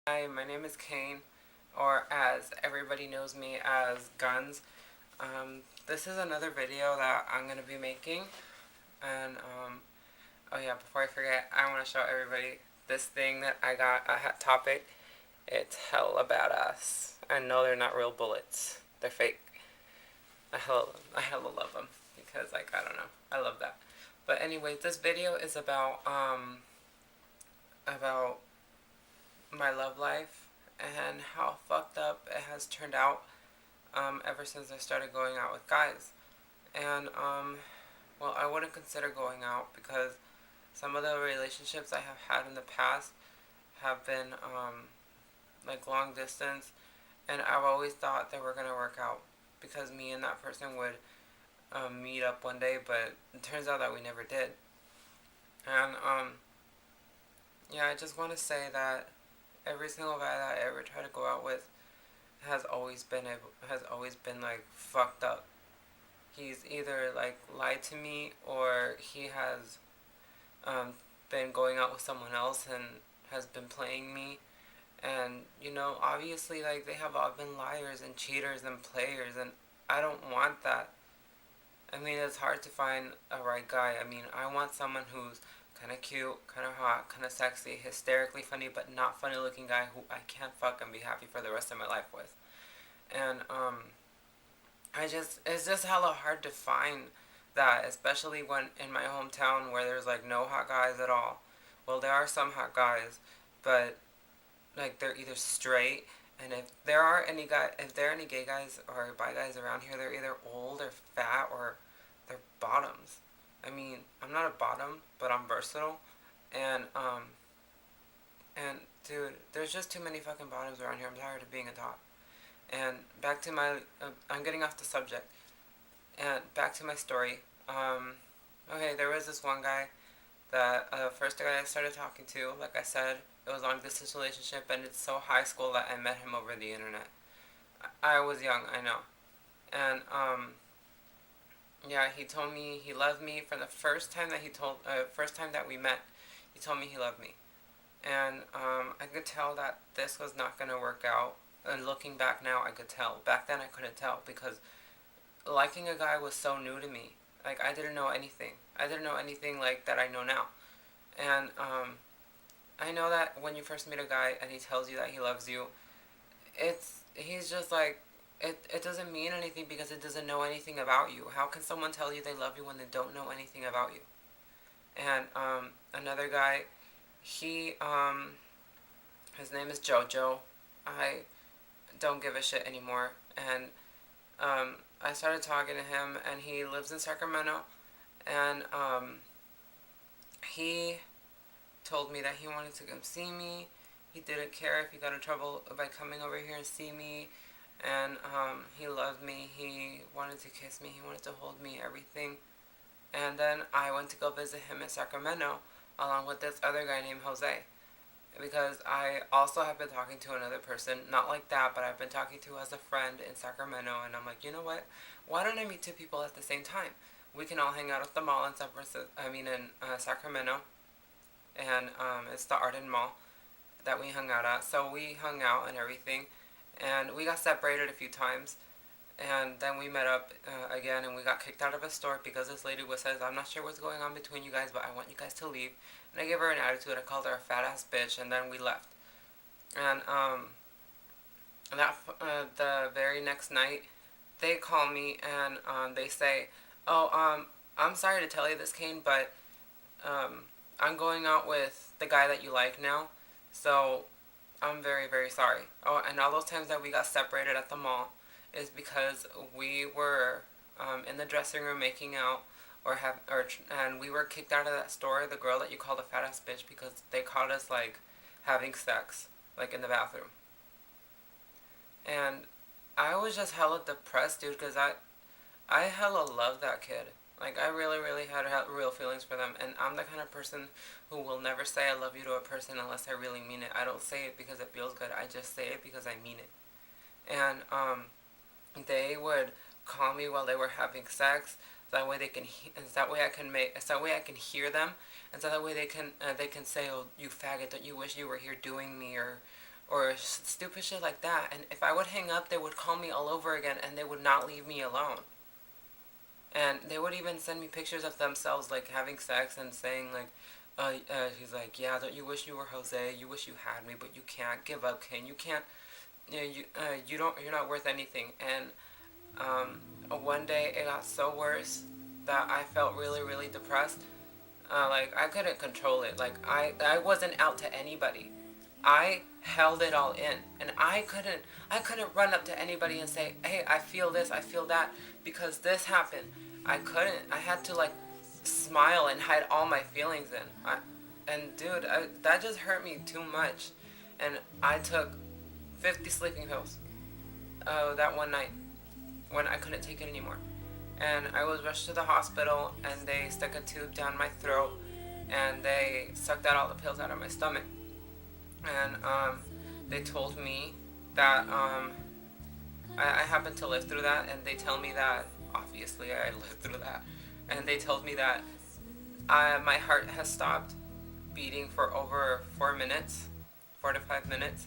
Hi, my name is Kane, or as everybody knows me as Gunz. This is another video that I'm going to be making, and oh yeah, before I forget, I want to show everybody this thing that I got at Hot Topic. It's hella badass. I know they're not real bullets. They're fake. I hella love them because, like, I don't know. I love that. But anyways, this video is about my love life and how fucked up it has turned out ever since I started going out with guys. And, well, I wouldn't consider going out because some of the relationships I have had in the past have been, like, long distance, and I've always thought they were going to work out because me and that person would meet up one day, but it turns out that we never did. And, yeah, I just want to say that every single guy that I ever try to go out with has always been like fucked up. He's either like lied to me or he has um, been going out with someone else and has been playing me. And obviously, like, they have all been liars and cheaters and players, and I don't want that. I mean, it's hard to find a right guy. I mean, I want someone who's kind of cute, kind of hot, kind of sexy, hysterically funny, but not funny looking guy who I can't fuck and be happy for the rest of my life with. And it's just hella hard to find that, especially when in my hometown where there's like no hot guys at all. Well, there are some hot guys, but like they're either straight, and if there are any gay guys or bi guys around here, they're either old or fat or they're bottoms. I mean, I'm not a bottom, but I'm versatile, and and dude, there's just too many fucking bottoms around here. I'm tired of being a top. And back to my, I'm getting off the subject. And back to my story. Okay, there was this one guy that first guy I started talking to. Like I said, it was a long distance relationship, and it's so high school that I met him over the internet. I was young, I know, and yeah, he told me he loved me from the first time that we met. He told me he loved me, and I could tell that this was not gonna work out. And looking back now, I could tell. Back then, I couldn't tell because liking a guy was so new to me. Like, I didn't know anything. I didn't know anything like that I know now. And I know that when you first meet a guy and he tells you that he loves you, he's just like, it doesn't mean anything because it doesn't know anything about you. How can someone tell you they love you when they don't know anything about you? And another guy, he his name is Jojo. I don't give a shit anymore. And I started talking to him, and he lives in Sacramento, and he told me that he wanted to come see me. He didn't care if he got in trouble by coming over here and see me, and he loved me. He wanted to kiss me. He wanted to hold me, everything. And then I went to go visit him in Sacramento, along with this other guy named Jose, because I also have been talking to another person, not like that, but I've been talking to as a friend in Sacramento, and I'm like, you know what? Why don't I meet two people at the same time? We can all hang out at the mall in Sacramento, and it's the Arden Mall that we hung out at. So we hung out and everything, and we got separated a few times, and then we met up again, and we got kicked out of a store because this lady says, I'm not sure what's going on between you guys, but I want you guys to leave. And I gave her an attitude. I called her a fat ass bitch, and then we left. And the very next night, they call me and they say, "Oh, I'm sorry to tell you this, Kane, but I'm going out with the guy that you like now, so I'm very, very sorry." Oh, and all those times that we got separated at the mall is because we were in the dressing room making out, and we were kicked out of that store. The girl that you called a fat ass bitch because they caught us like having sex, like in the bathroom, and I was just hella depressed, dude, because I hella love that kid. Like, I really, really had real feelings for them. And I'm the kind of person who will never say I love you to a person unless I really mean it. I don't say it because it feels good. I just say it because I mean it. And they would call me while they were having sex. That way they can. That way I can make. So that way I can hear them, and so that way they can say, "Oh, you faggot! Don't you wish you were here doing me?" or stupid shit like that. And if I would hang up, they would call me all over again, and they would not leave me alone. And they would even send me pictures of themselves like having sex and saying like, he's like, yeah, don't you wish you were Jose? You wish you had me, but you can't. Give up, Ken. You can't. You don't. You're not worth anything. And one day it got so worse that I felt really, really depressed. Like I couldn't control it. Like I wasn't out to anybody. I held it all in, and I couldn't run up to anybody and say, hey, I feel this, I feel that, because this happened. I couldn't. I had to like smile and hide all my feelings in. And dude, that just hurt me too much. And I took 50 sleeping pills that one night when I couldn't take it anymore. And I was rushed to the hospital, and they stuck a tube down my throat, and they sucked out all the pills out of my stomach. And they told me that I happened to live through that, and they tell me that obviously I lived through that, and they told me that my heart has stopped beating for over 4 minutes, 4 to 5 minutes,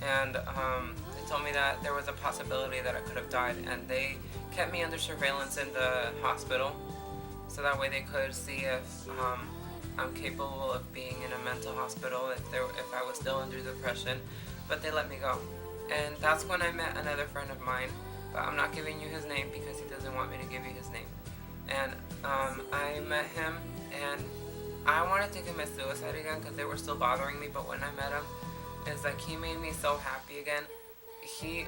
and they told me that there was a possibility that I could have died, and they kept me under surveillance in the hospital, so that way they could see if I'm capable of being in a mental hospital, if I was still under depression, but they let me go. And that's when I met another friend of mine, but I'm not giving you his name because he doesn't want me to give you his name. And I met him, and I wanted to commit suicide again because they were still bothering me, but when I met him, it's like he made me so happy again. He